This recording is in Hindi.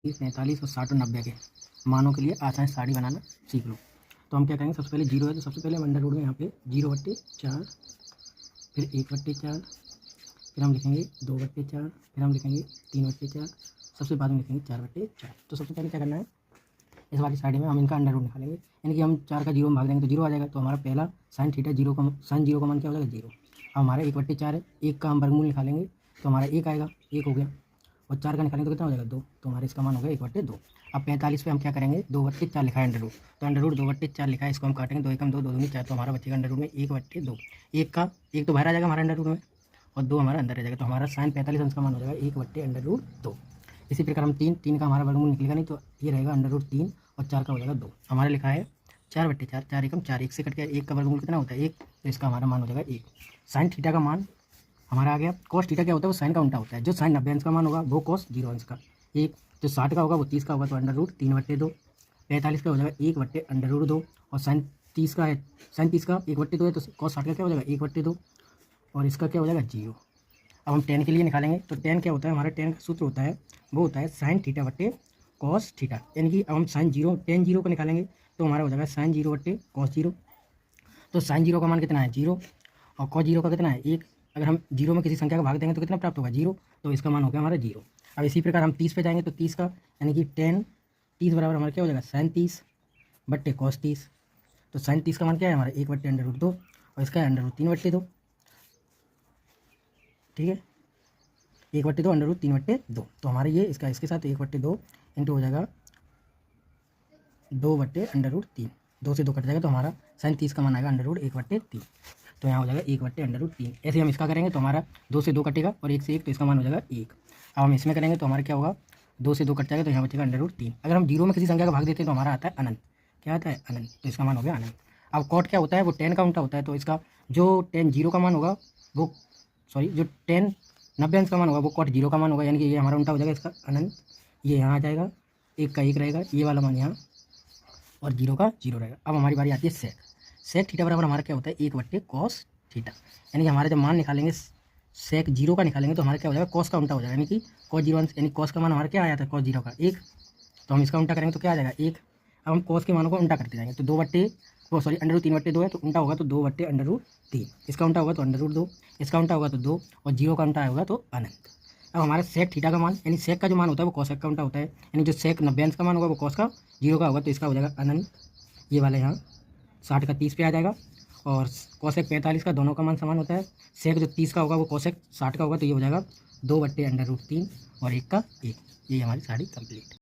45 और 60 और 90 के मानों के लिए आसान साड़ी बनाना सीख लो। तो हम क्या करेंगे, सबसे पहले जीरो है तो सबसे पहले हम अंडर रूट में यहाँ पे 0/4, फिर 1/4, फिर हम लिखेंगे 2/4, फिर हम लिखेंगे 3/4, सबसे बाद में लिखेंगे 4/4। तो सबसे पहले क्या करना है, इस वाली साइड में हम इनका अंडर रूट निकालेंगे, यानी कि हम 4 का 0 में भाग देंगे तो 0 आ जाएगा। तो हमारा पहला साइन थीटा जीरो का मान क्या हो जाएगा, 0। अब हमारा 1/4 है, 1 का हम वर्गमूल निकालेंगे तो हमारा 1 आएगा, 1 हो गया, और 4 का निकालेंगे तो कितना हो जाएगा, 2। तो हमारे इसका मान हो गया 1/2। अब 45 पे हम क्या करेंगे, 2/4 लिखा है अंडर रूट, तो अंडर रूट 2/4 लिखा है, इसको हम काटेंगे, 2 एकम 2, 2 दूनी 4, तो हमारा बचेगा अंडर रूट में 1/2। एक तो बाहर आ जाएगा हमारा अंडर रूट में, और 2 हमारा अंदर रह जाएगा। तो हमारा साइन 45 अंश का मान हो जाएगा 1/√2। इसी प्रकार हम 3 का हमारा वर्गमूल निकलेगा नहीं, तो ये रहेगा अंडर रूट 3, और 4 का हो जाएगा 2। हमारा लिखा है 4/4, 4 एकम 4, 1 से कट गया, 1 का वर्गमूल कितना होता है 1, तो इसका हमारा मान हो जाएगा 1। साइन थीटा का मान हमारा आ गया। कॉस थीटा क्या होता है, वो साइन का उल्टा होता है। जो साइन 90 अंश का मान होगा वो कॉस 0 अंश का, एक जो 60 का होगा वो 30 का होगा, तो अंडर रूट 3/2। 45 का हो जाएगा 1/√2, और साइन 30 का है, साइन 30 का 1/2 है, तो कॉस 60 का क्या हो जाएगा 1/2, और इसका क्या हो जाएगा 0। अब हम 10 के लिए निकालेंगे, तो 10 क्या होता है, हमारा 10 का सूत्र होता है, वो होता है साइन थीटा बट्टे कॉस थीटा, यानी कि अब हम साइन 0 को निकालेंगे तो हमारा हो जाएगा साइन 0 बट्टे कॉस 0। तो साइन 0 का मान कितना है 0, और कॉस 0 का कितना है 1। अगर हम 0 में किसी संख्या का भाग देंगे तो कितना प्राप्त होगा 0, तो इसका मान हो गया हमारा 0। अब इसी प्रकार हम 30 पे जाएंगे, तो 30 का यानी कि 30 बराबर हमारा क्या हो जाएगा साइन 30 बट्टे कॉस 30। तो साइन 30 का मान क्या है हमारा 1/√2, और इसका है अंडर रूट 3/2, ठीक है, 1/2 अंडर रूट 3/2। तो हमारे ये इसका इसके साथ 1/2 इंटू हो जाएगा 2/√3, 2 से 2 कट जाएगा, तो हमारा साइन 30 का मान आएगा अंडर रूट 1/3। तो यहाँ हो जाएगा 1/√3। ऐसे हम इसका करेंगे तो हमारा 2 से 2 कटेगा, और 1 से 1, तो इसका मान हो जाएगा 1। अब हम इसमें करेंगे तो हमारा क्या होगा, 2 से 2 कट जाएगा, तो यहाँ बचेगा अंडर रूट 3। अगर हम 0 में किसी संख्या का भाग देते हैं तो हमारा आता है अनंत, क्या आता है अनंत, तो इसका मान हो गया अनंत। अब कॉट क्या होता है, वो 10 का उल्टा होता है, तो इसका जो 10 0 का मान होगा वो, सॉरी, जो 10 90 अंश का मान होगा वो कॉट 0 का मान होगा, यानी कि ये हमारा उल्टा हो जाएगा इसका अनंत। ये यहाँ आ जाएगा, 1 का 1 रहेगा, ये वाला मान यहाँ, और 0 का 0 रहेगा। अब हमारी बारी आती है सेक। सेक थीटा बराबर हमारा क्या होता है 1/cos थीटा, यानी कि हमारे जब मान निकालेंगे सेक 0 का निकालेंगे तो हमारा क्या हो जाएगा कॉस का उल्टा हो जाएगा, यानी कि कॉस 0 अंश, यानी कॉस का मान हमारा क्या आया था कॉस 0 का 1, तो हम इसका उल्टा करेंगे तो क्या आ जाएगा 1। अब हम कॉस के मानों को उल्टा करते जाएंगे, तो अंडर रूट 3/2 है, तो उल्टा होगा तो 2/√3, इसका उल्टा होगा तो अंडर रूट 2, इसका उल्टा होगा तो 2, और 0 का उल्टा होगा तो अनंत। अब हमारा सेक थीटा का मान, यानी सेक का जो मान होता है वो कॉसेक का उल्टा होता है, यानी जो सेक 90 अंश का मान होगा वो कॉस का 0 का होगा, तो इसका हो जाएगा अनंत। ये वाला यहाँ 60 का 30 पे आ जाएगा, और कॉसेक 45 का, दोनों का मान समान होता है। सेक जो 30 का होगा वो कॉसेक 60 का होगा, तो ये हो जाएगा 2/√3 और 1 का 1। ये हमारी साड़ी कंप्लीट।